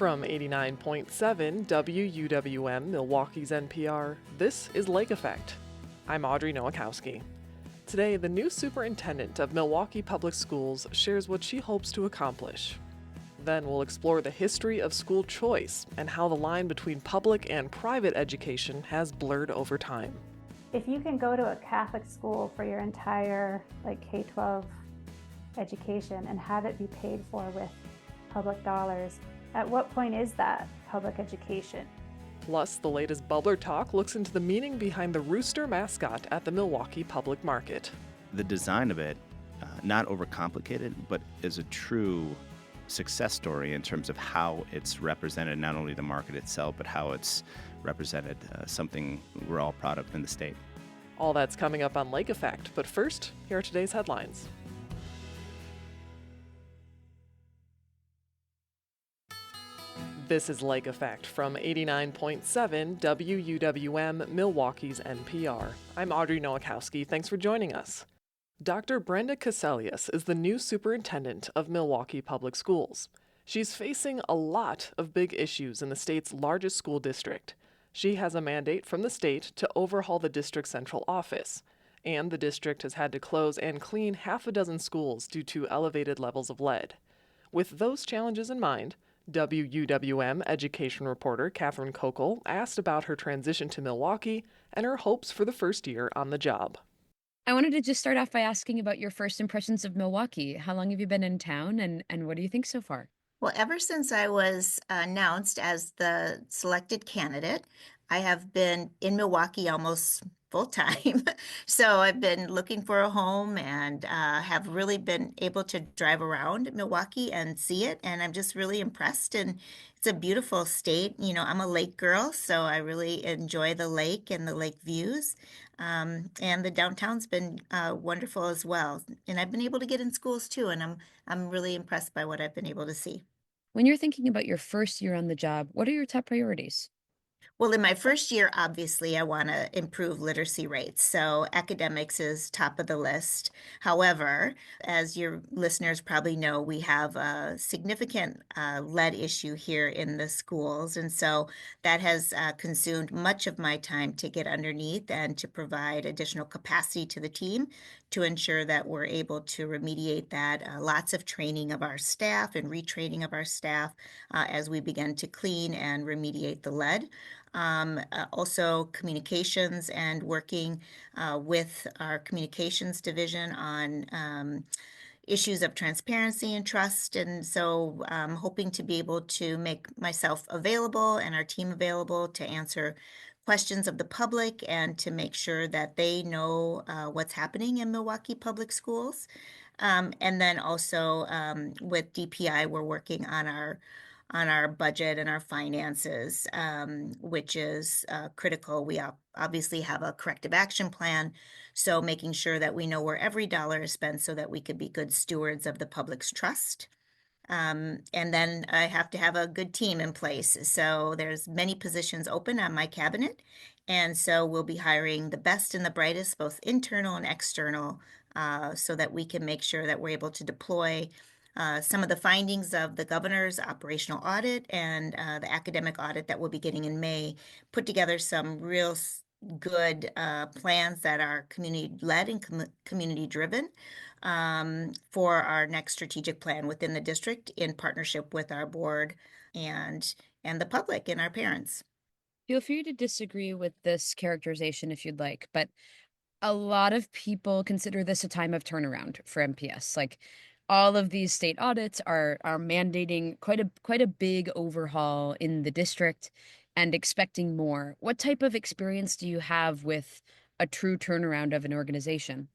From 89.7 WUWM, Milwaukee's NPR, this is Lake Effect. I'm Audrey Nowakowski. Today, the new superintendent of Milwaukee Public Schools shares what she hopes to accomplish. Then we'll explore the history of school choice and how the line between public and private education has blurred over time. If you can go to a Catholic school for your entire K-12 education and have it be paid for with public dollars, at what point is that public education? Plus, the latest Bubbler Talk looks into the meaning behind the rooster mascot at the Milwaukee Public Market. The design of it, not overcomplicated, but is a true success story in terms of how it's represented, not only the market itself, but how it's represented, something we're all proud of in the state. All that's coming up on Lake Effect, but first, here are today's headlines. This is Lake Effect from 89.7 WUWM, Milwaukee's NPR. I'm Audrey Nowakowski. Thanks for joining us. Dr. Brenda Caselius is the new superintendent of Milwaukee Public Schools. She's facing a lot of big issues in the state's largest school district. She has a mandate from the state to overhaul the district's central office, and the district has had to close and clean half a dozen schools due to elevated levels of lead. With those challenges in mind, WUWM education reporter Catherine Kokel asked about her transition to Milwaukee and her hopes for the first year on the job. I wanted to just start off by asking about your first impressions of Milwaukee. How long have you been in town, and what do you think so far? Well, ever since I was announced as the selected candidate, I have been in Milwaukee almost full time. So I've been looking for a home and have really been able to drive around Milwaukee and see it. And I'm just really impressed. And it's a beautiful state. You know, I'm a lake girl, so I really enjoy the lake and the lake views. And the downtown's been wonderful as well. And I've been able to get in schools too. And I'm really impressed by what I've been able to see. When you're thinking about your first year on the job, what are your top priorities? Well, in my first year, obviously, I want to improve literacy rates. So academics is top of the list. However, as your listeners probably know, we have a significant lead issue here in the schools. And so that has consumed much of my time to get underneath and to provide additional capacity to the team to ensure that we're able to remediate that. Lots of training of our staff and retraining of our staff as we begin to clean and remediate the lead. Also communications and working with our communications division on issues of transparency and trust. And so I'm hoping to be able to make myself available and our team available to answer questions of the public and to make sure that they know what's happening in Milwaukee Public Schools. And then also with DPI, we're working on our budget and our finances, which is critical. We obviously have a corrective action plan, so making sure that we know where every dollar is spent so that we could be good stewards of the public's trust. And then I have to have a good team in place. So there's many positions open on my cabinet, and so we'll be hiring the best and the brightest, both internal and external, so that we can make sure that we're able to deploy some of the findings of the governor's operational audit and the academic audit that we'll be getting in May, put together some real good plans that are community-led and community-driven for our next strategic plan within the district in partnership with our board and the public and our parents. Feel free to disagree with this characterization if you'd like, but a lot of people consider this a time of turnaround for MPS. All of these state audits are mandating quite a big overhaul in the district and expecting more. What type of experience do you have with a true turnaround of an organization?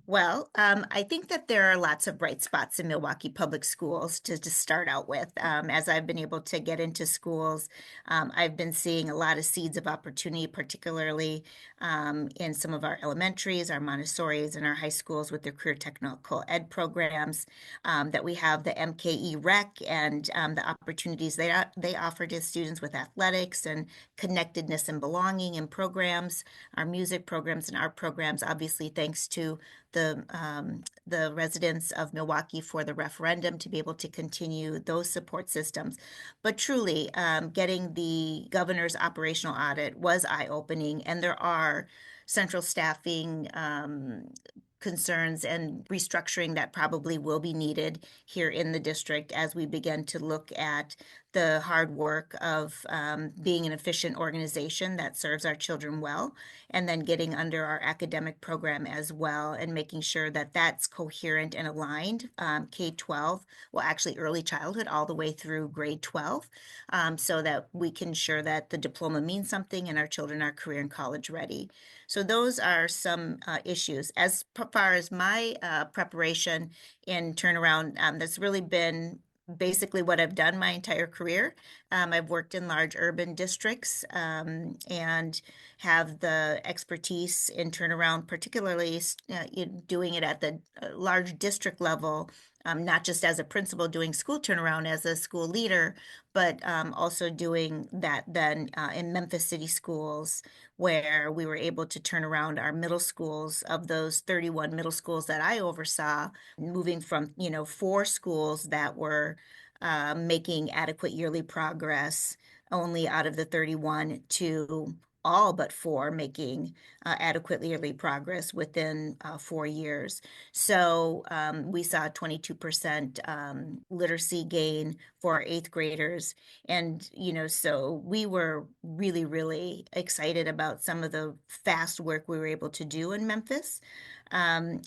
Well, I think that there are lots of bright spots in Milwaukee Public Schools to start out with. As I've been able to get into schools, I've been seeing a lot of seeds of opportunity, particularly in some of our elementaries, our Montessori's, and our high schools with their career technical ed programs, that we have the MKE Rec and the opportunities they offer to students with athletics and connectedness and belonging in programs, our music programs and art programs, obviously thanks to the residents of Milwaukee for the referendum to be able to continue those support systems. But truly, getting the governor's operational audit was eye-opening, and there are central staffing concerns and restructuring that probably will be needed here in the district as we begin to look at the hard work of being an efficient organization that serves our children well, and then getting under our academic program as well and making sure that that's coherent and aligned, K-12, well, actually early childhood all the way through grade 12, so that we can ensure that the diploma means something and our children are career and college ready. So those are some issues. As far as my preparation in turnaround, that's really been basically what I've done my entire career. I've worked in large urban districts and have the expertise in turnaround, particularly in doing it at the large district level, not just as a principal doing school turnaround as a school leader, but also doing that then in Memphis City schools, where we were able to turn around our middle schools. Of those 31 middle schools that I oversaw, moving from 4 schools that were making adequate yearly progress only out of the 31 to all but 4 making adequate yearly progress within 4 years. So we saw a 22% literacy gain for our 8th graders. And, so we were really, really excited about some of the fast work we were able to do in Memphis. And,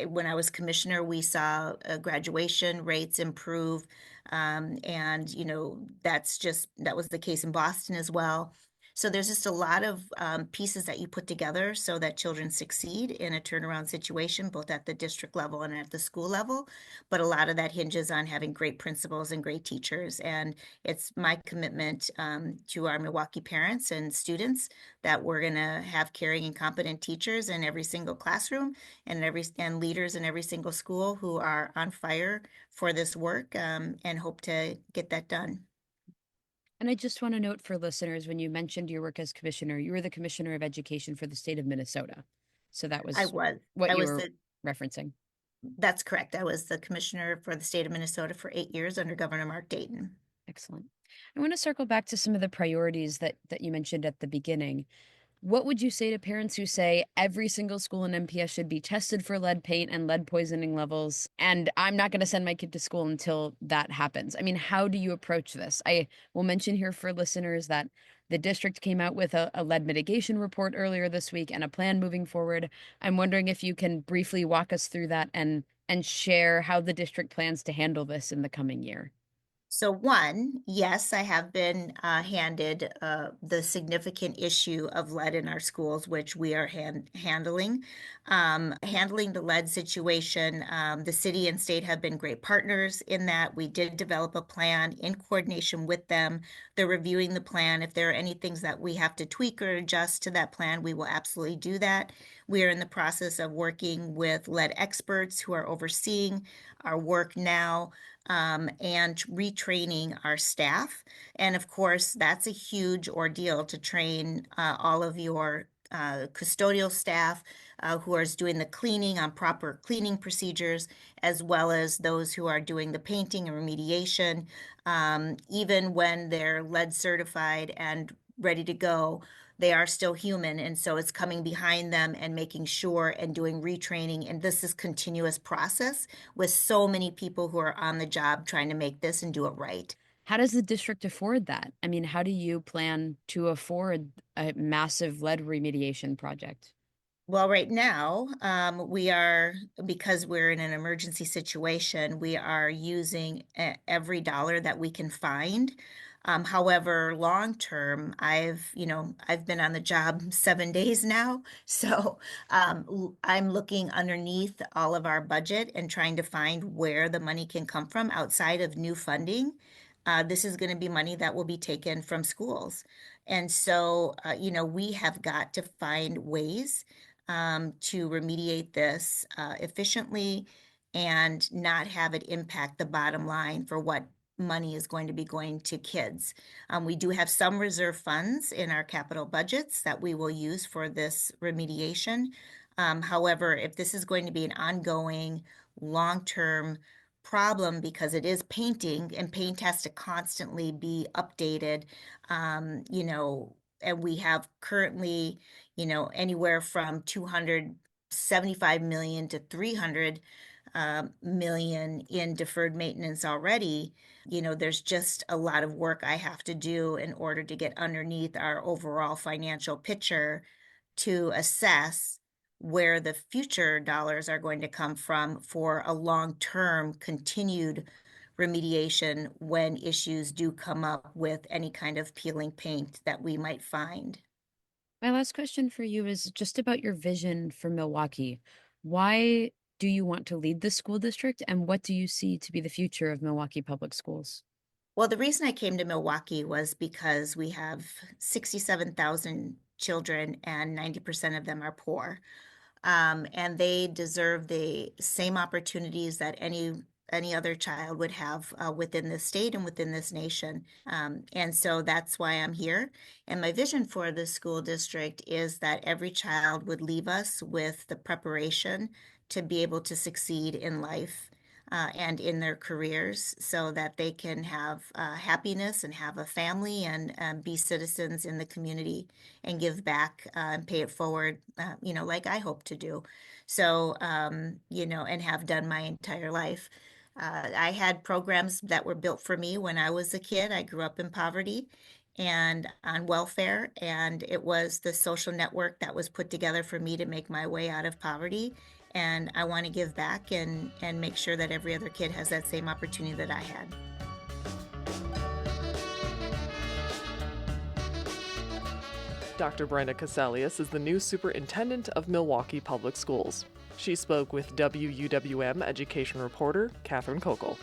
when I was commissioner, we saw graduation rates improve. And, that was the case in Boston as well. So there's just a lot of pieces that you put together so that children succeed in a turnaround situation, both at the district level and at the school level. But a lot of that hinges on having great principals and great teachers. And it's my commitment to our Milwaukee parents and students that we're going to have caring and competent teachers in every single classroom and leaders in every single school who are on fire for this work and hope to get that done. And I just want to note for listeners, when you mentioned your work as commissioner, you were the commissioner of education for the state of Minnesota. So that was what you were referencing. That's correct. I was the commissioner for the state of Minnesota for 8 years under Governor Mark Dayton. Excellent. I want to circle back to some of the priorities that you mentioned at the beginning. What would you say to parents who say every single school in MPS should be tested for lead paint and lead poisoning levels, and I'm not going to send my kid to school until that happens? I mean, how do you approach this? I will mention here for listeners that the district came out with a lead mitigation report earlier this week and a plan moving forward. I'm wondering if you can briefly walk us through that and share how the district plans to handle this in the coming year. So one, yes, I have been handed the significant issue of lead in our schools, which we are handling. Handling the lead situation, the city and state have been great partners in that. We did develop a plan in coordination with them. They're reviewing the plan. If there are any things that we have to tweak or adjust to that plan, we will absolutely do that. We are in the process of working with lead experts who are overseeing our work now. And retraining our staff. And of course, that's a huge ordeal to train all of your custodial staff who are doing the cleaning on proper cleaning procedures, as well as those who are doing the painting and remediation. Even when they're lead certified and ready to go, they are still human. And so it's coming behind them and making sure and doing retraining. And this is continuous process with so many people who are on the job trying to make this and do it right. How does the district afford that? I mean, how do you plan to afford a massive lead remediation project? Well, right now, because we're in an emergency situation, we are using every dollar that we can find. However, long term, I've been on the job 7 days now. So I'm looking underneath all of our budget and trying to find where the money can come from outside of new funding. This is going to be money that will be taken from schools. And so, we have got to find ways to remediate this efficiently and not have it impact the bottom line for what money is going to be going to kids. We do have some reserve funds in our capital budgets that we will use for this remediation. However, if this is going to be an ongoing, long-term problem, because it is painting and paint has to constantly be updated, and we have currently, anywhere from 275 million to 300 million in deferred maintenance already. There's just a lot of work I have to do in order to get underneath our overall financial picture to assess where the future dollars are going to come from for a long-term continued remediation when issues do come up with any kind of peeling paint that we might find. My last question for you is just about your vision for Milwaukee. Why do you want to lead the school district, and what do you see to be the future of Milwaukee Public Schools? Well, the reason I came to Milwaukee was because we have 67,000 children and 90% of them are poor. And they deserve the same opportunities that any other child would have within this state and within this nation. And so that's why I'm here. And my vision for the school district is that every child would leave us with the preparation to be able to succeed in life. And in their careers, so that they can have happiness and have a family and be citizens in the community and give back and pay it forward, like I hope to do. So, and have done my entire life. I had programs that were built for me when I was a kid. I grew up in poverty and on welfare, and it was the social network that was put together for me to make my way out of poverty. And I want to give back and make sure that every other kid has that same opportunity that I had. Dr. Brenda Caselius is the new superintendent of Milwaukee Public Schools. She spoke with WUWM education reporter Catherine Kokel.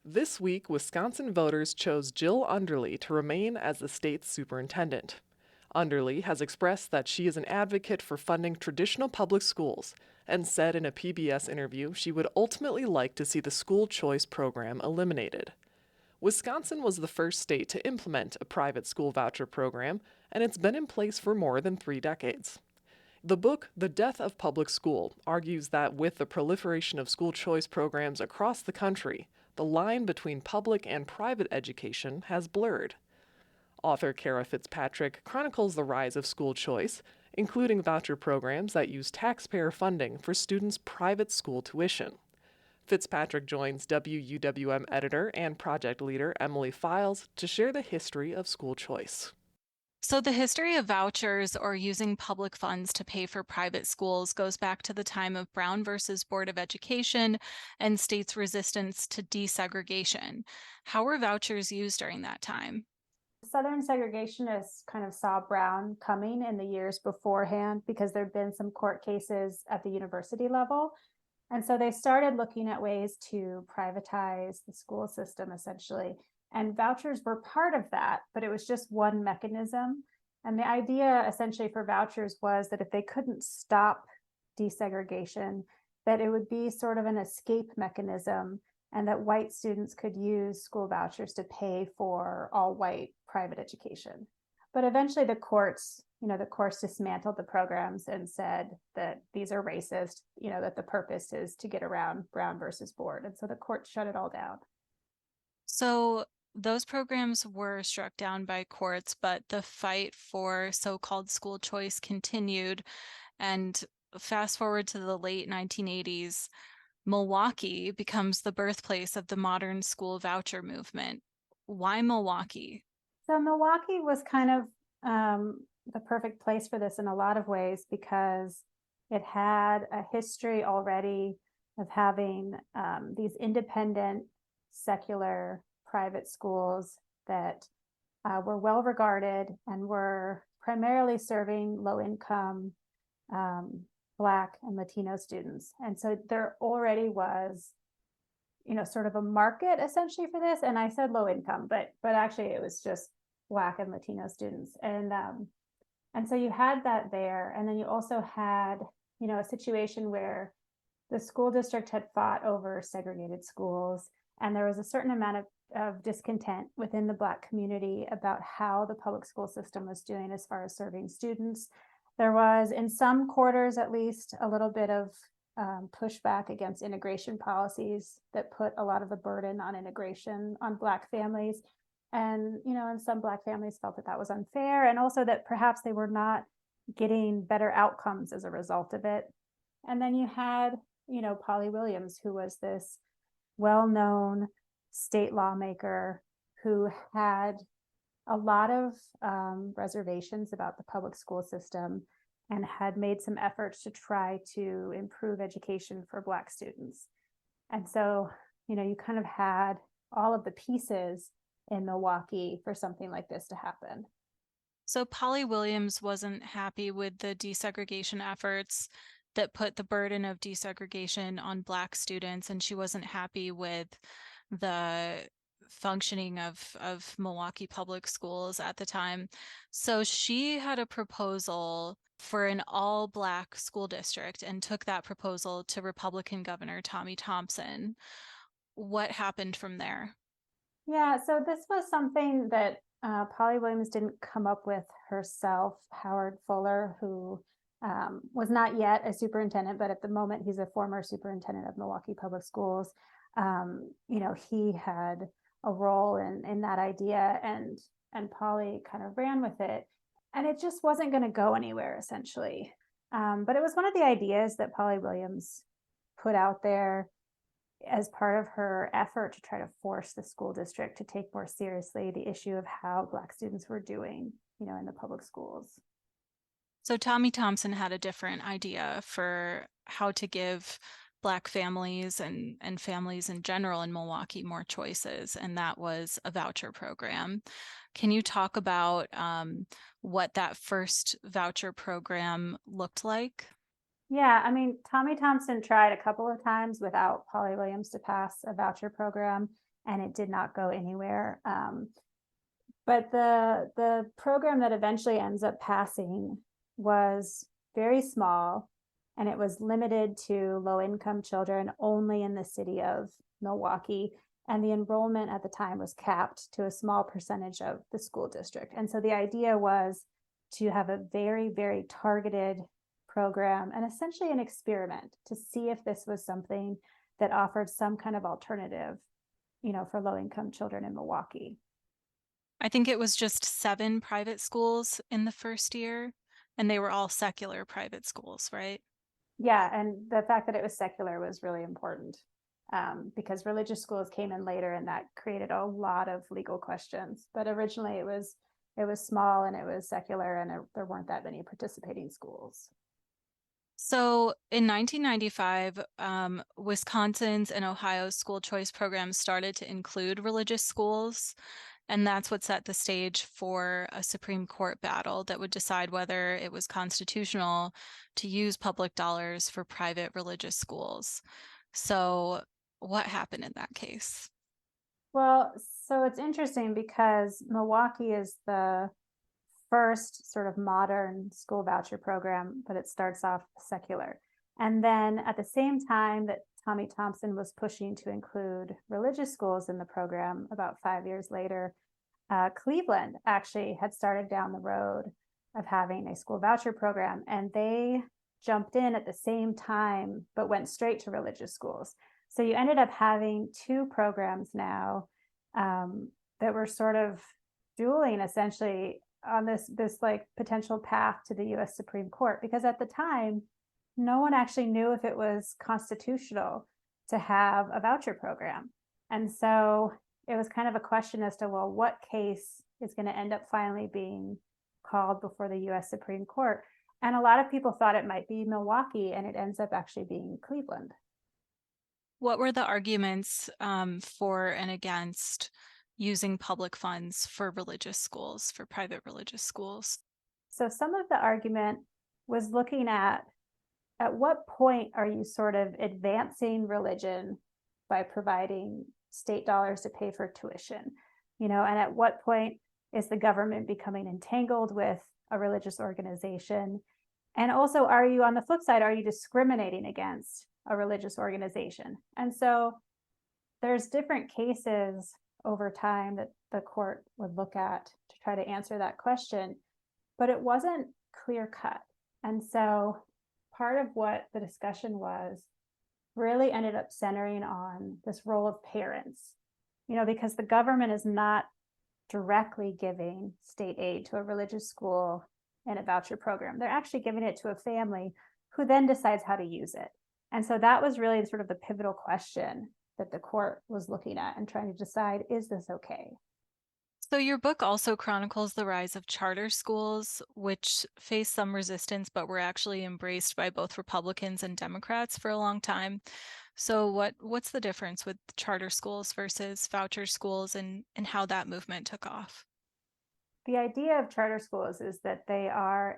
This week, Wisconsin voters chose Jill Underly to remain as the state's superintendent. Underly has expressed that she is an advocate for funding traditional public schools and said in a PBS interview she would ultimately like to see the school choice program eliminated. Wisconsin was the first state to implement a private school voucher program, and it's been in place for more than 3 decades. The book, The Death of Public School, argues that with the proliferation of school choice programs across the country, the line between public and private education has blurred. Author Kara Fitzpatrick chronicles the rise of school choice, including voucher programs that use taxpayer funding for students' private school tuition. Fitzpatrick joins WUWM editor and project leader Emily Files to share the history of school choice. So the history of vouchers, or using public funds to pay for private schools, goes back to the time of Brown versus Board of Education and states' resistance to desegregation. How were vouchers used during that time? Southern segregationists kind of saw Brown coming in the years beforehand because there'd been some court cases at the university level. And so they started looking at ways to privatize the school system, essentially. And vouchers were part of that, but it was just one mechanism. And the idea essentially for vouchers was that if they couldn't stop desegregation, that it would be sort of an escape mechanism, and that white students could use school vouchers to pay for all white private education. But eventually the courts dismantled the programs and said that these are racist, that the purpose is to get around Brown versus Board. And so the court shut it all down. So those programs were struck down by courts, but the fight for so-called school choice continued. And fast forward to the late 1980s, Milwaukee becomes the birthplace of the modern school voucher movement. Why Milwaukee? So Milwaukee was kind of the perfect place for this in a lot of ways because it had a history already of having these independent, secular private schools that were well regarded and were primarily serving low-income Black and Latino students. And so there already was, sort of a market essentially for this. And I said low income, but actually it was just Black and Latino students. And And so you had that there. And then you also had, a situation where the school district had fought over segregated schools, and there was a certain amount of discontent within the Black community about how the public school system was doing as far as serving students. There was, in some quarters at least, a little bit of pushback against integration policies that put a lot of the burden on integration on Black families. And, and some Black families felt that that was unfair, and also that perhaps they were not getting better outcomes as a result of it. And then you had, Polly Williams, who was this well-known state lawmaker who had a lot of reservations about the public school system and had made some efforts to try to improve education for Black students. And so, you kind of had all of the pieces in Milwaukee for something like this to happen. So Polly Williams wasn't happy with the desegregation efforts that put the burden of desegregation on Black students, and she wasn't happy with the functioning of Milwaukee Public Schools at the time. So she had a proposal for an all-Black school district and took that proposal to Republican Governor Tommy Thompson. What happened from there? Yeah, so this was something that Polly Williams didn't come up with herself. Howard Fuller, who was not yet a superintendent, but at the moment he's a former superintendent of Milwaukee Public Schools. He had a role in that idea, and Polly kind of ran with it, and it just wasn't going to go anywhere, essentially. But it was one of the ideas that Polly Williams put out there as part of her effort to try to force the school district to take more seriously the issue of how Black students were doing, in the public schools. So Tommy Thompson had a different idea for how to give Black families and families in general in Milwaukee more choices, and that was a voucher program. Can you talk about what that first voucher program looked like? Yeah, I mean, Tommy Thompson tried a couple of times without Polly Williams to pass a voucher program, and it did not go anywhere. But the program that eventually ends up passing was very small, and it was limited to low-income children only in the city of Milwaukee. And the enrollment at the time was capped to a small percentage of the school district. And so the idea was to have a very, very targeted program and essentially an experiment to see if this was something that offered some kind of alternative, for low-income children in Milwaukee. I think it was just 7 private schools in the first year, and they were all secular private schools, right? Yeah, and the fact that it was secular was really important because religious schools came in later, and that created a lot of legal questions. But originally it was small and it was secular, and there weren't that many participating schools. So in 1995, Wisconsin's and Ohio's school choice programs started to include religious schools, and that's what set the stage for a Supreme Court battle that would decide whether it was constitutional to use public dollars for private religious schools. So what happened in that case? Well, so it's interesting because Milwaukee is the first sort of modern school voucher program, but it starts off secular. And then at the same time that Tommy Thompson was pushing to include religious schools in the program, about 5 years later, Cleveland actually had started down the road of having a school voucher program, and they jumped in at the same time, but went straight to religious schools. So you ended up having 2 programs now that were sort of dueling essentially on this like potential path to the U.S. Supreme Court, because at the time, no one actually knew if it was constitutional to have a voucher program. And so it was kind of a question as to, well, what case is going to end up finally being called before the U.S. Supreme Court? And a lot of people thought it might be Milwaukee, and it ends up actually being Cleveland. What were the arguments for and against using public funds for religious schools, for private religious schools? So some of the argument was looking at what point are you sort of advancing religion by providing state dollars to pay for tuition, and at what point is the government becoming entangled with a religious organization? And also, are you, on the flip side, are you discriminating against a religious organization? And so there's different cases over time that the court would look at to try to answer that question, but it wasn't clear cut. And so part of what the discussion was really ended up centering on this role of parents, because the government is not directly giving state aid to a religious school in a voucher program. They're actually giving it to a family who then decides how to use it. And so that was really sort of the pivotal question that the court was looking at and trying to decide, is this okay? So your book also chronicles the rise of charter schools, which faced some resistance, but were actually embraced by both Republicans and Democrats for a long time. So what's the difference with charter schools versus voucher schools and how that movement took off? The idea of charter schools is that they are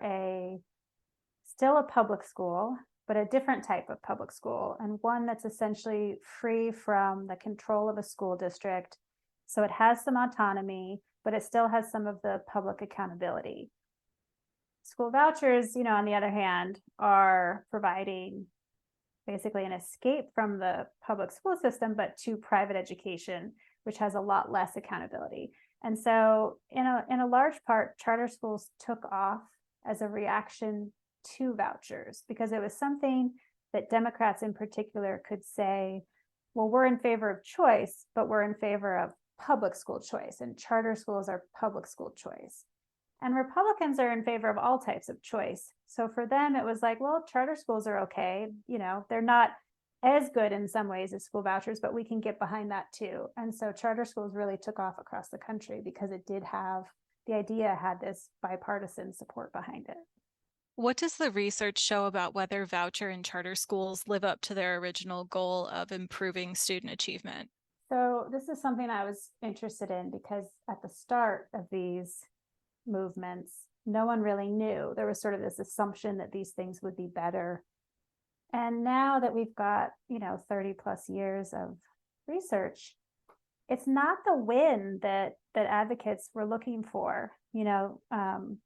still a public school, but a different type of public school, and one that's essentially free from the control of a school district. So it has some autonomy, but it still has some of the public accountability. School vouchers, on the other hand, are providing basically an escape from the public school system, but to private education, which has a lot less accountability. And so in a large part, charter schools took off as a reaction to vouchers, because it was something that Democrats in particular could say, well, we're in favor of choice, but we're in favor of public school choice, and charter schools are public school choice. And Republicans are in favor of all types of choice. So for them, it was like, well, charter schools are okay. They're not as good in some ways as school vouchers, but we can get behind that too. And so charter schools really took off across the country because the idea had this bipartisan support behind it. What does the research show about whether voucher and charter schools live up to their original goal of improving student achievement? So this is something I was interested in because at the start of these movements, no one really knew. There was sort of this assumption that these things would be better. And now that we've got, 30 plus years of research, it's not the win that advocates were looking for. There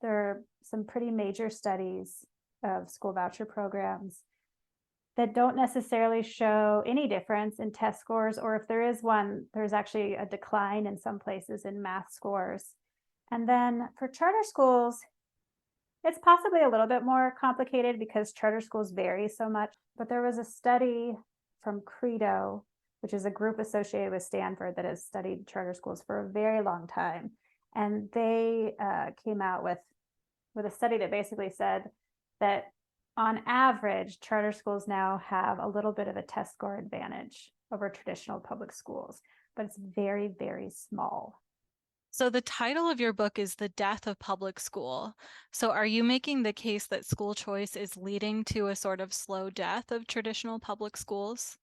are some pretty major studies of school voucher programs that don't necessarily show any difference in test scores, or if there is one, there's actually a decline in some places in math scores. And then for charter schools, it's possibly a little bit more complicated because charter schools vary so much. But there was a study from Credo, which is a group associated with Stanford that has studied charter schools for a very long time. And they came out with a study that basically said that on average, charter schools now have a little bit of a test score advantage over traditional public schools, but it's very, very small. So the title of your book is The Death of Public School. So are you making the case that school choice is leading to a sort of slow death of traditional public schools?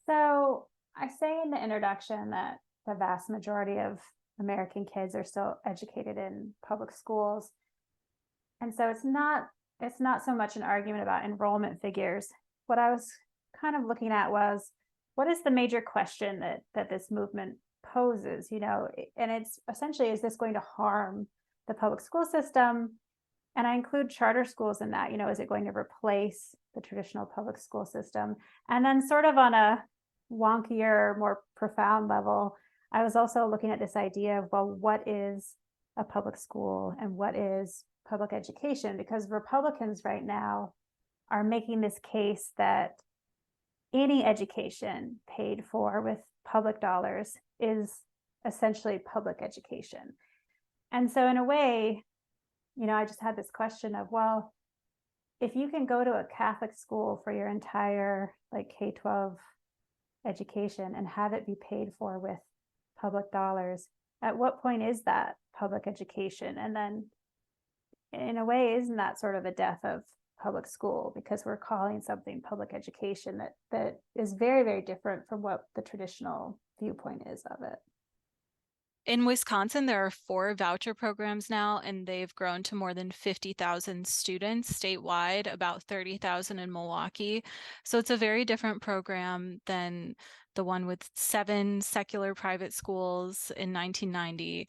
So I say in the introduction that the vast majority of American kids are still educated in public schools. And so it's not so much an argument about enrollment figures. What I was kind of looking at was, what is the major question that this movement poses, and it's essentially, is this going to harm the public school system? And I include charter schools in that, is it going to replace the traditional public school system? And then sort of on a wonkier, more profound level, I was also looking at this idea of, well, what is a public school and what is public education? Because Republicans right now are making this case that any education paid for with public dollars is essentially public education. And so in a way, I just had this question of, well, if you can go to a Catholic school for your entire K-12 education and have it be paid for with public dollars, at what point is that public education? And then in a way, isn't that sort of a death of public school, because we're calling something public education that is very, very different from what the traditional viewpoint is of it? In Wisconsin, there are 4 voucher programs now, and they've grown to more than 50,000 students statewide, about 30,000 in Milwaukee. So it's a very different program than the one with 7 secular private schools in 1990.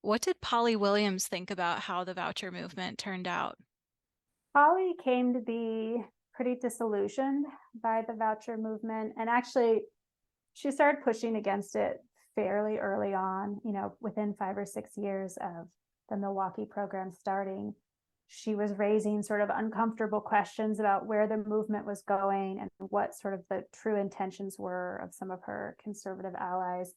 What did Polly Williams think about how the voucher movement turned out? Polly came to be pretty disillusioned by the voucher movement. And actually, she started pushing against it fairly early on, within 5 or 6 years of the Milwaukee program starting. She was raising sort of uncomfortable questions about where the movement was going and what sort of the true intentions were of some of her conservative allies.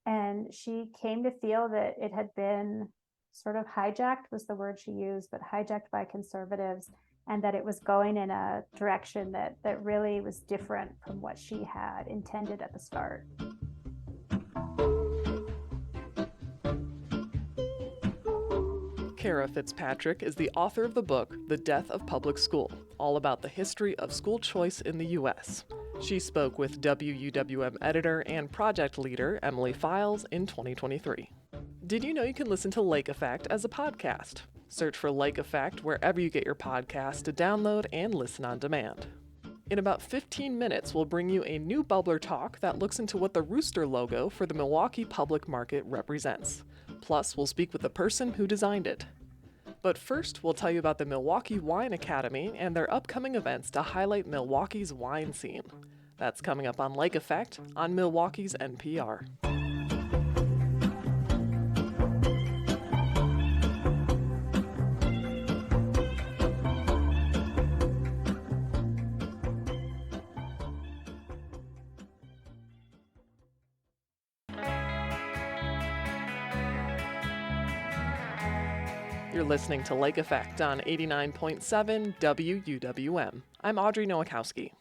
And she came to feel that it had been sort of hijacked, was the word she used, but hijacked by conservatives, and that it was going in a direction that really was different from what she had intended at the start. Kara Fitzpatrick is the author of the book, The Death of Public School, all about the history of school choice in the U.S. She spoke with WUWM editor and project leader Emily Files in 2023. Did you know you can listen to Lake Effect as a podcast? Search for Lake Effect wherever you get your podcasts to download and listen on demand. In about 15 minutes, we'll bring you a new Bubbler talk that looks into what the rooster logo for the Milwaukee Public Market represents. Plus, we'll speak with the person who designed it. But first, we'll tell you about the Milwaukee Wine Academy and their upcoming events to highlight Milwaukee's wine scene. That's coming up on Lake Effect on Milwaukee's NPR. You're listening to Lake Effect on 89.7 WUWM. I'm Audrey Nowakowski.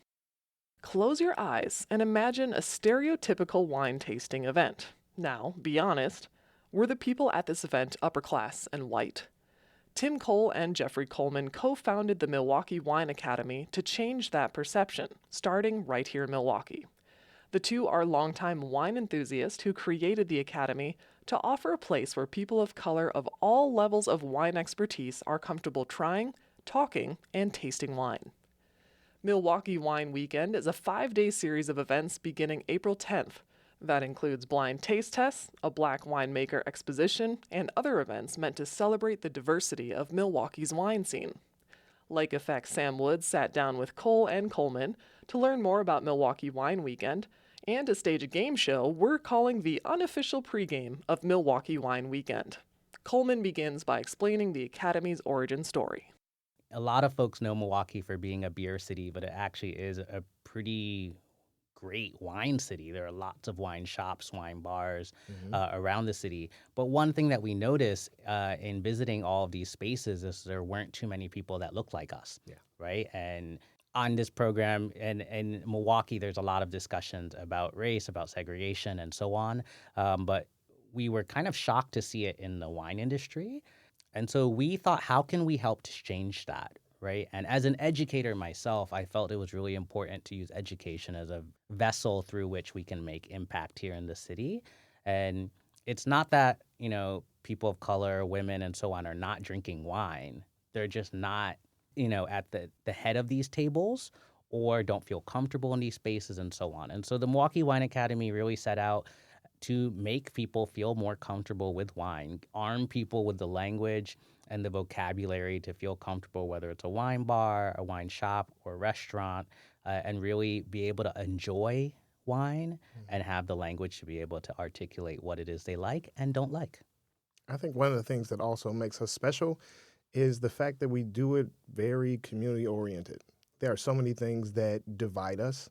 Close your eyes and imagine a stereotypical wine tasting event. Now, be honest, were the people at this event upper class and white? Tim Cole and Jeffrey Coleman co-founded the Milwaukee Wine Academy to change that perception, starting right here in Milwaukee. The two are longtime wine enthusiasts who created the academy to offer a place where people of color of all levels of wine expertise are comfortable trying, talking, and tasting wine. Milwaukee Wine Weekend is a 5-day series of events beginning April 10th. That includes blind taste tests, a black winemaker exposition, and other events meant to celebrate the diversity of Milwaukee's wine scene. Lake Effect's Sam Woods sat down with Cole and Coleman to learn more about Milwaukee Wine Weekend and to stage a game show we're calling the unofficial pregame of Milwaukee Wine Weekend. Coleman begins by explaining the Academy's origin story. A lot of folks know Milwaukee for being a beer city, but it actually is a pretty great wine city. There are lots of wine shops, wine bars around the city. But one thing that we noticed in visiting all of these spaces is there weren't too many people that looked like us, right? And on this program in Milwaukee, there's a lot of discussions about race, about segregation, and so on. But we were kind of shocked to see it in the wine industry. And so we thought, how can we help to change that, right? And as an educator myself, I felt it was really important to use education as a vessel through which we can make impact here in the city. And it's not that, people of color, women, and so on are not drinking wine. They're just not at the head of these tables or don't feel comfortable in these spaces and so on. And so the Milwaukee Wine Academy really set out to make people feel more comfortable with wine, arm people with the language and the vocabulary to feel comfortable, whether it's a wine bar, a wine shop, or a restaurant, and really be able to enjoy wine and have the language to be able to articulate what it is they like and don't like. I think one of the things that also makes us special is the fact that we do it very community-oriented. There are so many things that divide us.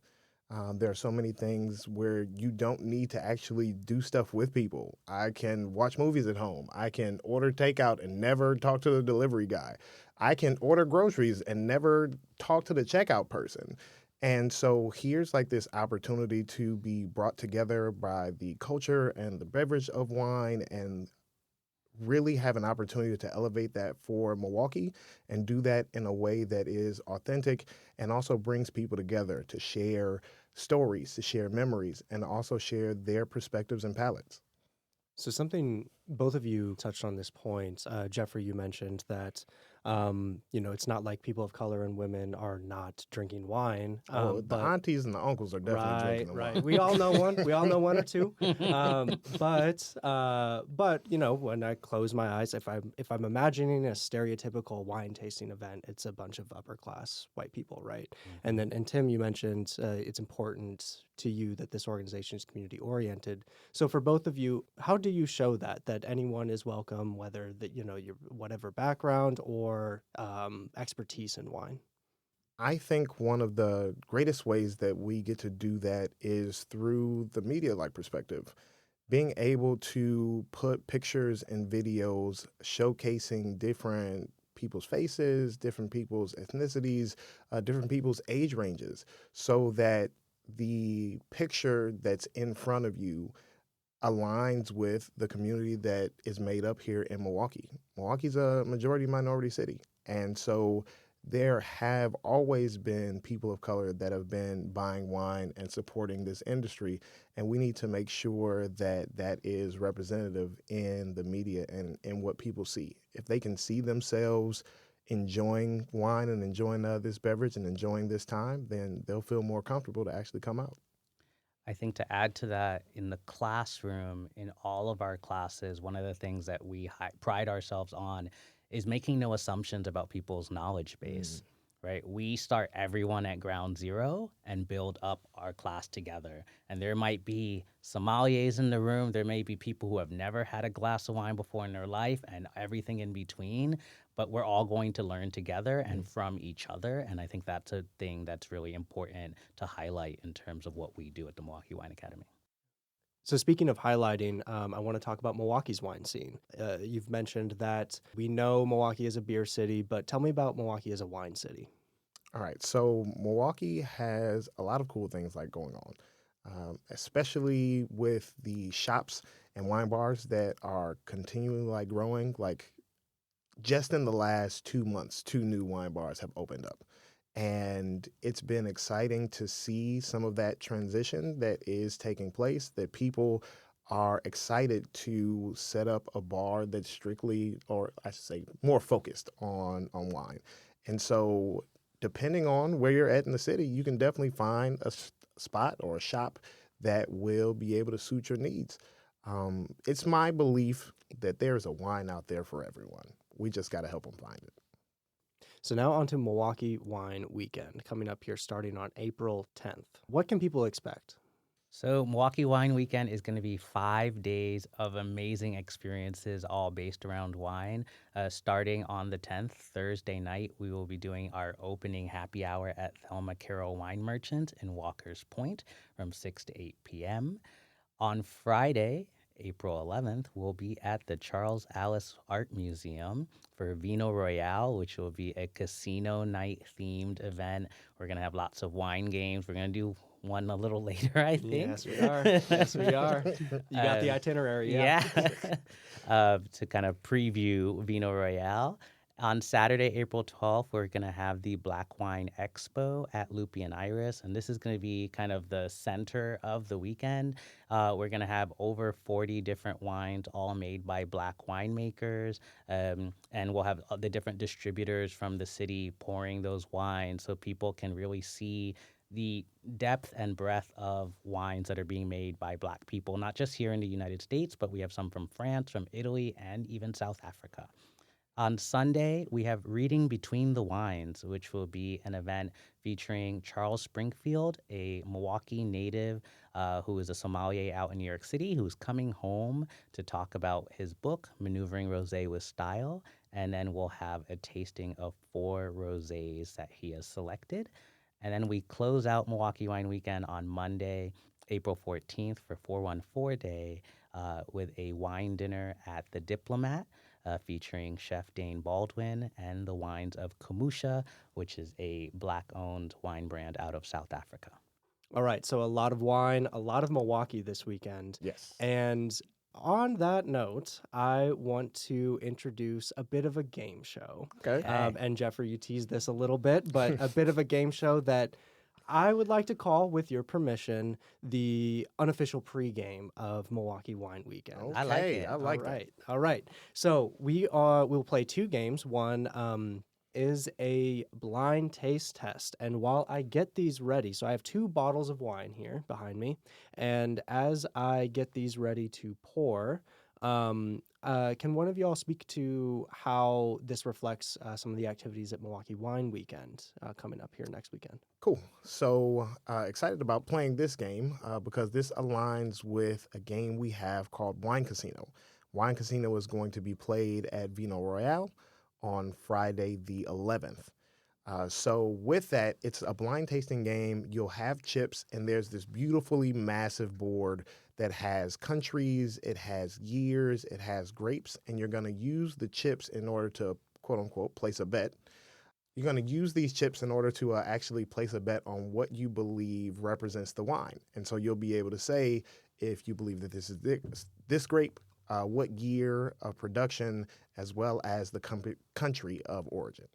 There are so many things where you don't need to actually do stuff with people. I can watch movies at home. I can order takeout and never talk to the delivery guy. I can order groceries and never talk to the checkout person. And so here's like this opportunity to be brought together by the culture and the beverage of wine and really have an opportunity to elevate that for Milwaukee and do that in a way that is authentic and also brings people together to share stories, to share memories, and also share their perspectives and palettes. So something both of you touched on this point. Jeffrey, you mentioned that It's not like people of color and women are not drinking wine. The But aunties and the uncles are definitely drinking the right. wine. We all know one. We all know one or two. But when I close my eyes, if I'm imagining a stereotypical wine tasting event, it's a bunch of upper class white people, right? And Tim, you mentioned it's important to you that this organization is community oriented. So for both of you, how do you show that anyone is welcome, whether that your whatever background or expertise in wine? I think one of the greatest ways that we get to do that is through the media-like perspective. Being able to put pictures and videos showcasing different people's faces, different people's ethnicities, different people's age ranges, so that the picture that's in front of you aligns with the community that is made up here in Milwaukee. Milwaukee's a majority minority city, and so there have always been people of color that have been buying wine and supporting this industry, and we need to make sure that that is representative in the media and in what people see. If they can see themselves enjoying wine and enjoying this beverage and enjoying this time, then they'll feel more comfortable to actually come out. I think to add to that, in the classroom, in all of our classes, one of the things that we pride ourselves on is making no assumptions about people's knowledge base, right? We start everyone at ground zero and build up our class together. And there might be sommeliers in the room. There may be people who have never had a glass of wine before in their life and everything in between. But we're all going to learn together and from each other. And I think that's a thing that's really important to highlight in terms of what we do at the Milwaukee Wine Academy. So speaking of highlighting, I want to talk about Milwaukee's wine scene. You've mentioned that we know Milwaukee is a beer city, but tell me about Milwaukee as a wine city. All right, so Milwaukee has a lot of cool things going on, especially with the shops and wine bars that are continually growing. Just in the last 2 months, 2 new wine bars have opened up. And it's been exciting to see some of that transition that is taking place, that people are excited to set up a bar that's strictly, or I should say, more focused on wine. And so depending on where you're at in the city, you can definitely find a spot or a shop that will be able to suit your needs. It's my belief that there's a wine out there for everyone. We just got to help them find it. So now on to Milwaukee Wine Weekend, coming up here starting on April 10th. What can people expect? So Milwaukee Wine Weekend is going to be 5 days of amazing experiences, all based around wine. Starting on the 10th, Thursday night, we will be doing our opening happy hour at Thelma Carroll Wine Merchant in Walker's Point from 6 to 8 p.m. On Friday, April 11th, we'll be at the Charles Alice Art Museum for Vino Royale, which will be a casino night themed event. We're going to have lots of wine games. We're going to do one a little later, I think. Yes, we are. Yes, we are. You got the itinerary, yeah. To kind of preview Vino Royale. On Saturday, April 12th, we're going to have the Black Wine Expo at Loopy and Iris, and this is going to be kind of the center of the weekend. We're going to have over 40 different wines, all made by Black winemakers, and we'll have the different distributors from the city pouring those wines so people can really see the depth and breadth of wines that are being made by Black people, not just here in the United States, but we have some from France, from Italy, and even South Africa. On Sunday, we have Reading Between the Wines, which will be an event featuring Charles Springfield, a Milwaukee native who is a sommelier out in New York City, who's coming home to talk about his book, Maneuvering Rosé with Style. And then we'll have a tasting of 4 rosés that he has selected. And then we close out Milwaukee Wine Weekend on Monday, April 14th for 414 Day with a wine dinner at the Diplomat. Featuring Chef Dane Baldwin and the wines of Kamusha, which is a Black-owned wine brand out of South Africa. All right, so a lot of wine, a lot of Milwaukee this weekend. Yes. And on that note, I want to introduce a bit of a game show. Okay. And Jeffrey, you teased this a little bit, but a bit of a game show that I would like to call, with your permission, the unofficial pregame of Milwaukee Wine Weekend. Okay, I like it. I like that. All right. So we'll play two games. One is a blind taste test. And while I get these ready, so I have 2 bottles of wine here behind me. And as I get these ready to pour, can one of y'all speak to how this reflects some of the activities at Milwaukee Wine Weekend coming up here next weekend? Cool. So excited about playing this game because this aligns with a game we have called Wine Casino. Wine Casino is going to be played at Vino Royale on Friday the 11th. So with that, it's a blind tasting game. You'll have chips, and there's this beautifully massive board that has countries, it has years, it has grapes, and you're going to use the chips in order to, quote unquote, place a bet. You're going to use these chips in order to actually place a bet on what you believe represents the wine. And so you'll be able to say if you believe that this is this grape, what year of production, as well as the country of origin.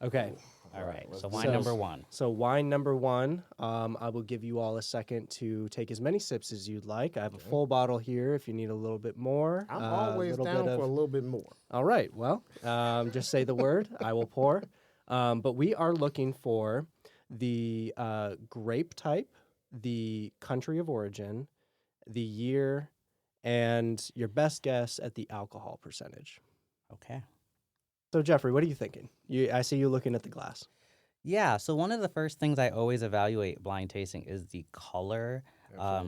Okay. All right. So wine number one. So wine number one, I will give you all a second to take as many sips as you'd like. I have a full bottle here if you need a little bit more. I'm always down for a little bit more. All right. Well, just say the word. I will pour. But we are looking for the grape type, the country of origin, the year, and your best guess at the alcohol percentage. Okay. So, Jeffrey, what are you thinking? I see you looking at the glass. Yeah, so one of the first things I always evaluate blind tasting is the color.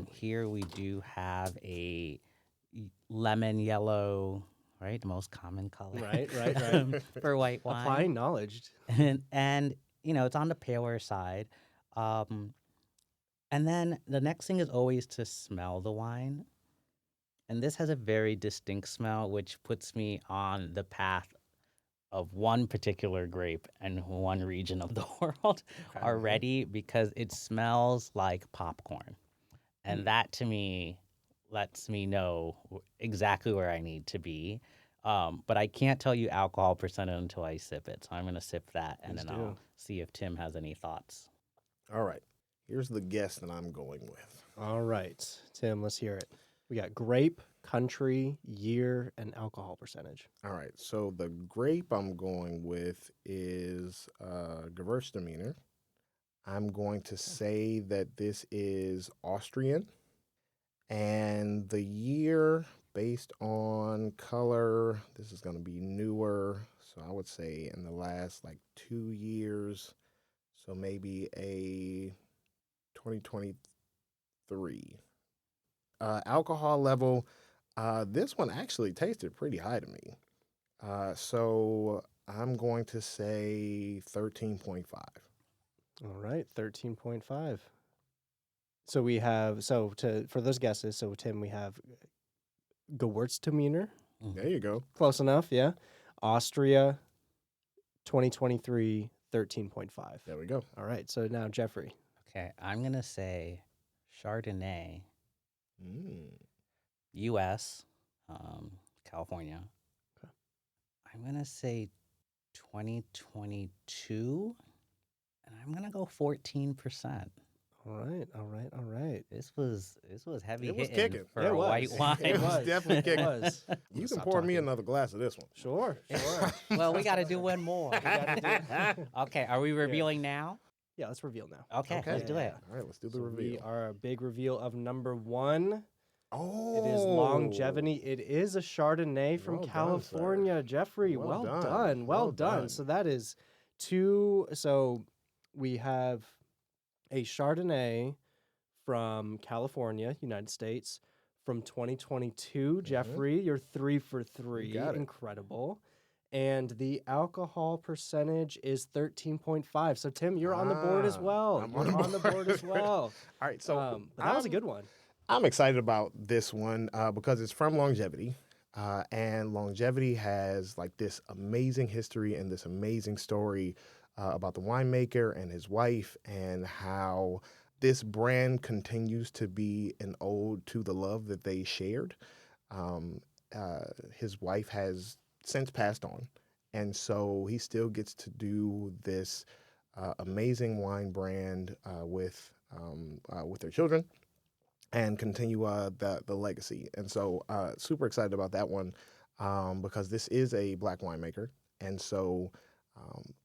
Here we do have a lemon yellow, right? The most common color. Right. For white wine. Applying knowledge. And, it's on the paler side. And then the next thing is always to smell the wine. And this has a very distinct smell, which puts me on the path of one particular grape and one region of the world already, because it smells like popcorn. And that to me lets me know exactly where I need to be. But I can't tell you alcohol percentage until I sip it. So I'm going to sip that, and then I'll see if Tim has any thoughts. All right. Here's the guess that I'm going with. All right. Tim, let's hear it. We got grape, country, year, and alcohol percentage. All right. So the grape I'm going with is Gewürztraminer. I'm going to say that this is Austrian. And the year, based on color, this is going to be newer. So I would say in the last 2 years. So maybe a 2023. Alcohol level, this one actually tasted pretty high to me. So I'm going to say 13.5. All right, 13.5. So we have, for those guesses, so Tim, we have Gewürztraminer. There you go. Close enough, yeah. Austria, 2023, 13.5. There we go. All right, so now Jeffrey. Okay, I'm going to say Chardonnay, U.S., California. Okay. I'm going to say 2022, and I'm going to go 14%. All right. This was heavy It was hitting kicking. for a white wine. It was definitely kicking. It was. You can Stop pour me talking. another glass of this one. Sure. Well, we got to do one more. Okay, are we revealing now? Yeah, let's reveal now. Okay, let's do it. All right, let's do the So reveal. we are a big reveal of number one. Oh. It is longevity. It is a Chardonnay from Well done, California. sir. Jeffrey, Well well done. done. Well Well done. done. So that is two. So we have a Chardonnay from California, United States, from 2022. Jeffrey, you're 3 for 3. You got it. Incredible. And the alcohol percentage is 13.5. So Tim, you're on the board as well. I'm You're on the board as well. All right, so But that was a good one. I'm excited about this one because it's from longevity. And longevity has this amazing history and this amazing story about the winemaker and his wife, and how this brand continues to be an ode to the love that they shared. His wife has since passed on, and so he still gets to do this amazing wine brand with their children and continue the legacy. And so super excited about that one because this is a Black winemaker. And so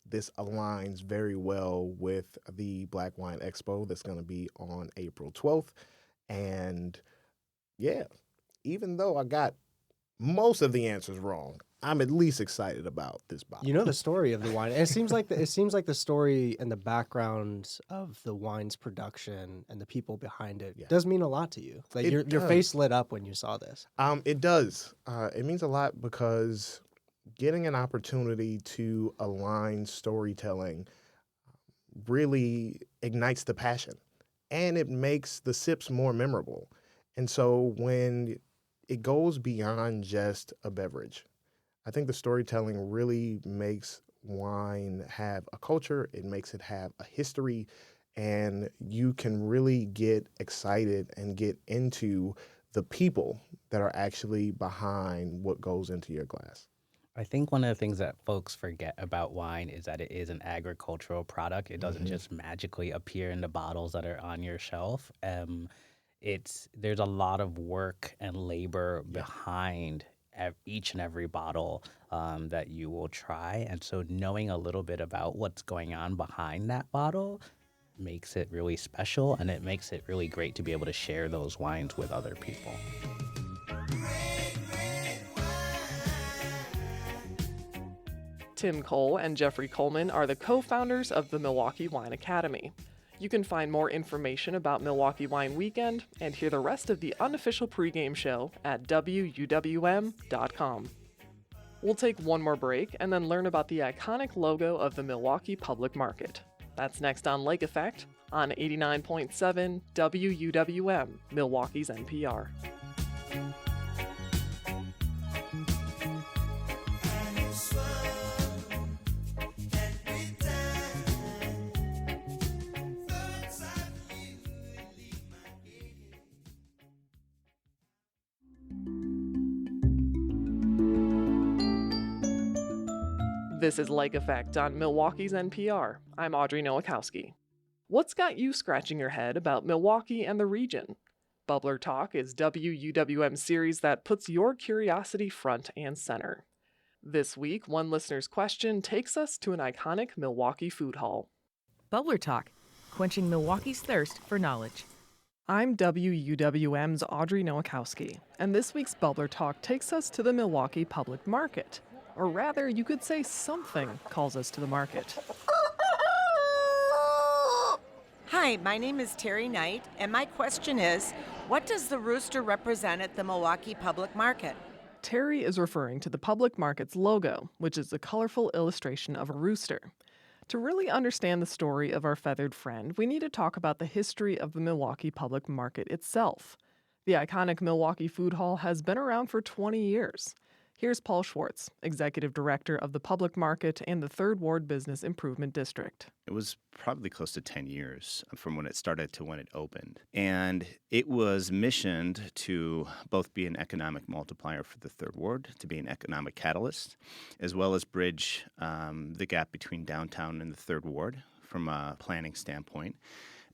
this aligns very well with the Black Wine Expo that's going to be on April 12th. And yeah, even though I got most of the answers wrong, I'm at least excited about this bottle. You know the story of the wine. It seems like the story and the background of the wine's production and the people behind it does mean a lot to you. Like your face lit up when you saw this. It does. It means a lot because getting an opportunity to align storytelling really ignites the passion, and it makes the sips more memorable. And so when it goes beyond just a beverage, I think the storytelling really makes wine have a culture. It makes it have a history, and you can really get excited and get into the people that are actually behind what goes into your glass. I think one of the things that folks forget about wine is that it is an agricultural product. It doesn't just magically appear in the bottles that are on your shelf. There's a lot of work and labor behind each and every bottle that you will try. And so knowing a little bit about what's going on behind that bottle makes it really special, and it makes it really great to be able to share those wines with other people. Tim Cole and Jeffrey Coleman are the co-founders of the Milwaukee Wine Academy. You can find more information about Milwaukee Wine Weekend and hear the rest of the unofficial pregame show at WUWM.com. We'll take one more break and then learn about the iconic logo of the Milwaukee Public Market. That's next on Lake Effect on 89.7 WUWM, Milwaukee's NPR. This is Lake Effect on Milwaukee's NPR. I'm Audrey Nowakowski. What's got you scratching your head about Milwaukee and the region? Bubbler Talk is WUWM's series that puts your curiosity front and center. This week, one listener's question takes us to an iconic Milwaukee food hall. Bubbler Talk, quenching Milwaukee's thirst for knowledge. I'm WUWM's Audrey Nowakowski, and this week's Bubbler Talk takes us to the Milwaukee Public Market. Or rather, you could say something calls us to the market. Hi, my name is Terry Knight, and my question is, what does the rooster represent at the Milwaukee Public Market? Terry is referring to the Public Market's logo, which is a colorful illustration of a rooster. To really understand the story of our feathered friend, we need to talk about the history of the Milwaukee Public Market itself. The iconic Milwaukee Food Hall has been around for 20 years. Here's Paul Schwartz, Executive Director of the Public Market and the 3rd Ward Business Improvement District. It was probably close to 10 years from when it started to when it opened. And it was missioned to both be an economic multiplier for the 3rd Ward, to be an economic catalyst, as well as bridge the gap between downtown and the 3rd Ward from a planning standpoint,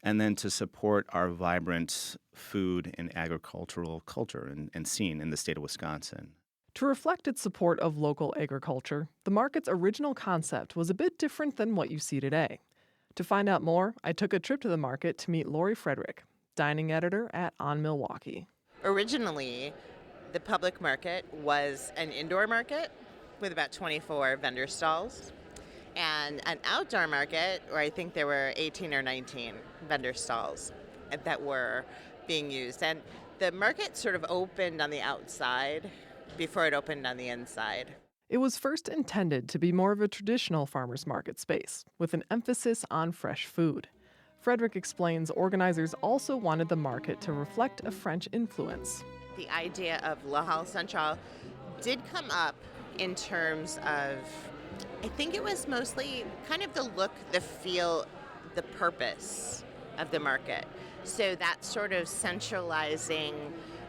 and then to support our vibrant food and agricultural culture and scene in the state of Wisconsin. To reflect its support of local agriculture, the market's original concept was a bit different than what you see today. To find out more, I took a trip to the market to meet Lori Frederick, dining editor at On Milwaukee. Originally, the public market was an indoor market with about 24 vendor stalls, and an outdoor market where I think there were 18 or 19 vendor stalls that were being used. And the market sort of opened on the outside before it opened on the inside. It was first intended to be more of a traditional farmers market space, with an emphasis on fresh food. Frederick explains organizers also wanted the market to reflect a French influence. The idea of La Halle Centrale did come up in terms of, I think it was mostly kind of the look, the feel, the purpose of the market. So that sort of centralizing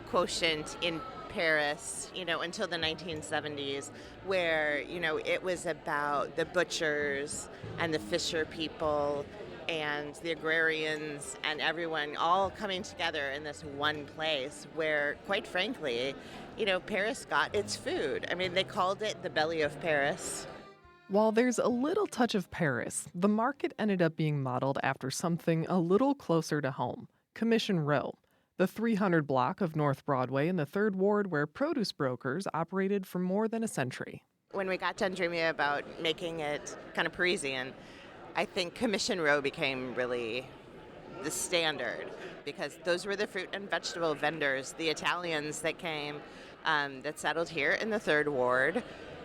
quotient in Paris, until the 1970s, where, it was about the butchers and the fisher people and the agrarians and everyone all coming together in this one place where, quite frankly, Paris got its food. I mean, they called it the belly of Paris. While there's a little touch of Paris, the market ended up being modeled after something a little closer to home, Commission Row, the 300 block of North Broadway in the 3rd Ward where produce brokers operated for more than a century. When we got done dreaming about making it kind of Parisian, I think Commission Row became really the standard because those were the fruit and vegetable vendors, the Italians that came, that settled here in the 3rd Ward.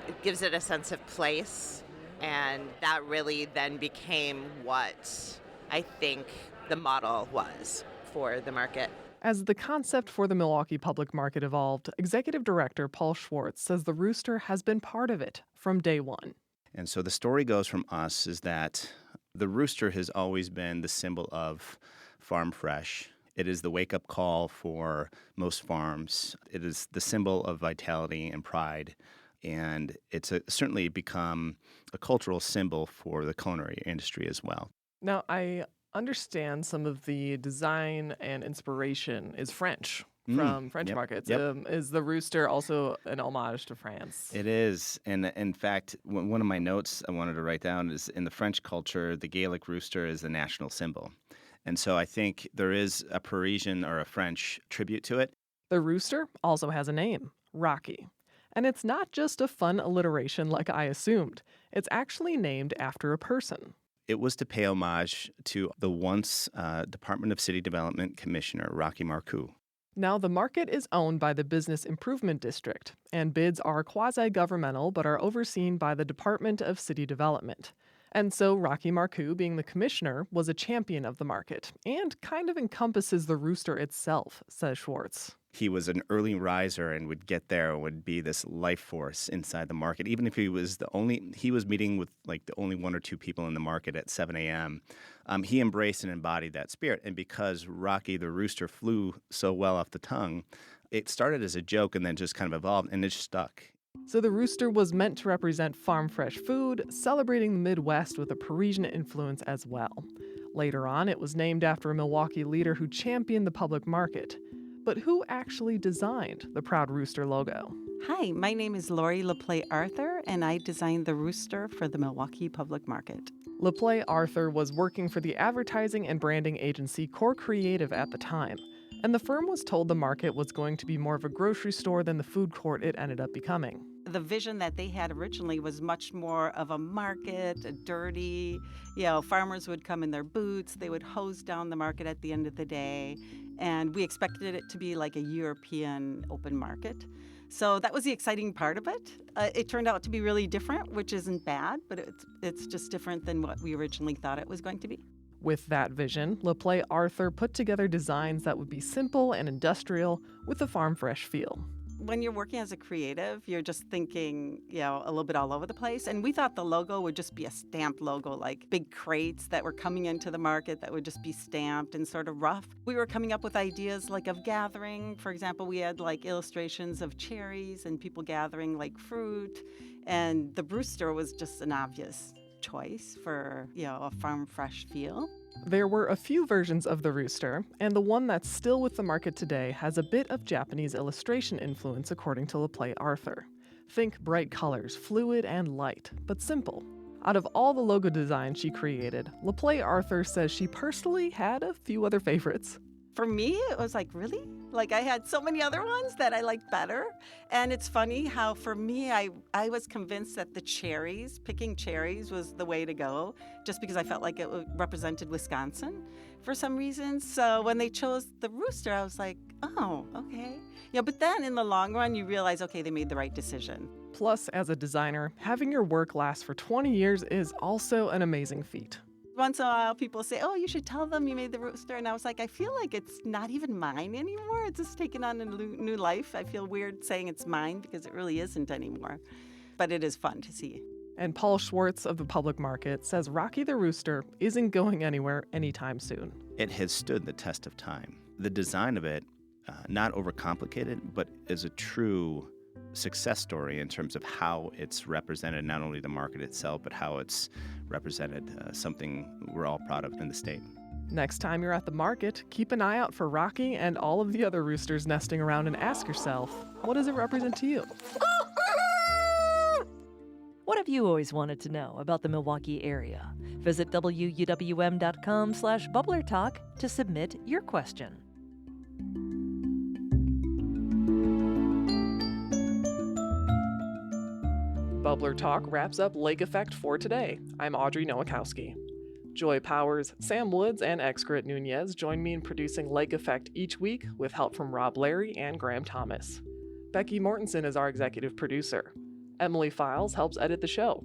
It gives it a sense of place, and that really then became what I think the model was for the market. As the concept for the Milwaukee Public Market evolved, Executive Director Paul Schwartz says the rooster has been part of it from day one. And so the story goes from us is that the rooster has always been the symbol of farm fresh. It is the wake-up call for most farms. It is the symbol of vitality and pride. And it's certainly become a cultural symbol for the culinary industry as well. Now, I understand some of the design and inspiration is French. From French markets. Yep. Is the rooster also an homage to France? It is. And in fact, one of my notes I wanted to write down is in the French culture, the Gaelic rooster is the national symbol. And so I think there is a Parisian or a French tribute to it. The rooster also has a name, Rocky. And it's not just a fun alliteration like I assumed. It's actually named after a person. It was to pay homage to the once Department of City Development Commissioner, Rocky Marcoux. Now, the market is owned by the Business Improvement District, and bids are quasi-governmental but are overseen by the Department of City Development. And so Rocky Marcoux, being the commissioner, was a champion of the market and kind of encompasses the rooster itself, says Schwartz. He was an early riser and would get there and would be this life force inside the market. Even if he was meeting with like the only 1 or 2 people in the market at 7 a.m., he embraced and embodied that spirit. And because Rocky the rooster flew so well off the tongue, it started as a joke and then just kind of evolved, and it stuck. So the rooster was meant to represent farm fresh food, celebrating the Midwest with a Parisian influence as well. Later on, it was named after a Milwaukee leader who championed the public market. But who actually designed the proud rooster logo? Hi, my name is Lori LaPlay Arthur, and I designed the rooster for the Milwaukee Public Market. LaPlay Arthur was working for the advertising and branding agency Core Creative at the time, and the firm was told the market was going to be more of a grocery store than the food court it ended up becoming. The vision that they had originally was much more of a market, a dirty, farmers would come in their boots, they would hose down the market at the end of the day, and we expected it to be like a European open market. So that was the exciting part of it. It turned out to be really different, which isn't bad, but it's just different than what we originally thought it was going to be. With that vision, LaPlay Arthur put together designs that would be simple and industrial with a farm fresh feel. When you're working as a creative, you're just thinking, a little bit all over the place. And we thought the logo would just be a stamped logo, like big crates that were coming into the market that would just be stamped and sort of rough. We were coming up with ideas like of gathering. For example, we had like illustrations of cherries and people gathering like fruit. And the rooster was just an obvious choice for, a farm fresh feel. There were a few versions of the rooster, and the one that's still with the market today has a bit of Japanese illustration influence, according to LaPlay Arthur. Think bright colors, fluid and light, but simple. Out of all the logo designs she created, LaPlay Arthur says she personally had a few other favorites. For me, it was like, really? Like I had so many other ones that I liked better. And it's funny how for me, I was convinced that picking cherries was the way to go, just because I felt like it represented Wisconsin for some reason. So when they chose the rooster, I was like, oh, okay. But then in the long run, you realize, okay, they made the right decision. Plus, as a designer, having your work last for 20 years is also an amazing feat. Once in a while, people say, oh, you should tell them you made the rooster. And I was like, I feel like it's not even mine anymore. It's just taken on a new life. I feel weird saying it's mine because it really isn't anymore. But it is fun to see. And Paul Schwartz of the Public Market says Rocky the Rooster isn't going anywhere anytime soon. It has stood the test of time. The design of it not overcomplicated, but is a true success story in terms of how it's represented not only the market itself, but how it's represented something we're all proud of in the state. Next time you're at the market, keep an eye out for Rocky and all of the other roosters nesting around and ask yourself, what does it represent to you? What have you always wanted to know about the Milwaukee area? Visit wuwm.com/bubblertalk to submit your question. Bubbler Talk wraps up Lake Effect for today. I'm Audrey Nowakowski. Joy Powers, Sam Woods, and Excret Nunez join me in producing Lake Effect each week with help from Rob Larry and Graham Thomas. Becky Mortensen is our executive producer. Emily Files helps edit the show.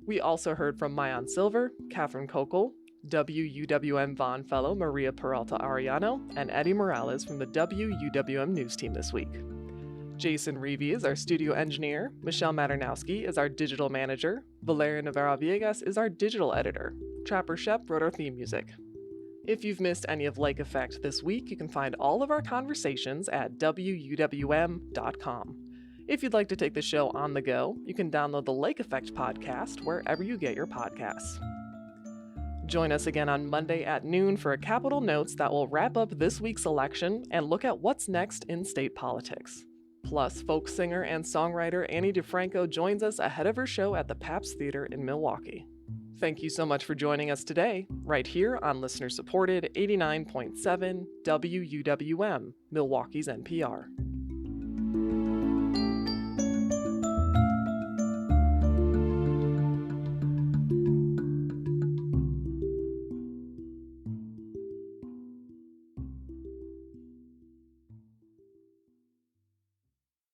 We also heard from Mayan Silver, Catherine Kokel, WUWM Vaughn Fellow Maria Peralta Arellano, and Eddie Morales from the WUWM News Team this week. Jason Reevy is our studio engineer, Michelle Maternowski is our digital manager, Valeria Navarro-Villegas is our digital editor, Trapper Shep wrote our theme music. If you've missed any of Lake Effect this week, you can find all of our conversations at wuwm.com. If you'd like to take the show on the go, you can download the Lake Effect podcast wherever you get your podcasts. Join us again on Monday at noon for a Capitol Notes that will wrap up this week's election and look at what's next in state politics. Plus, folk singer and songwriter Annie DeFranco joins us ahead of her show at the Pabst Theater in Milwaukee. Thank you so much for joining us today, right here on listener-supported 89.7 WUWM, Milwaukee's NPR.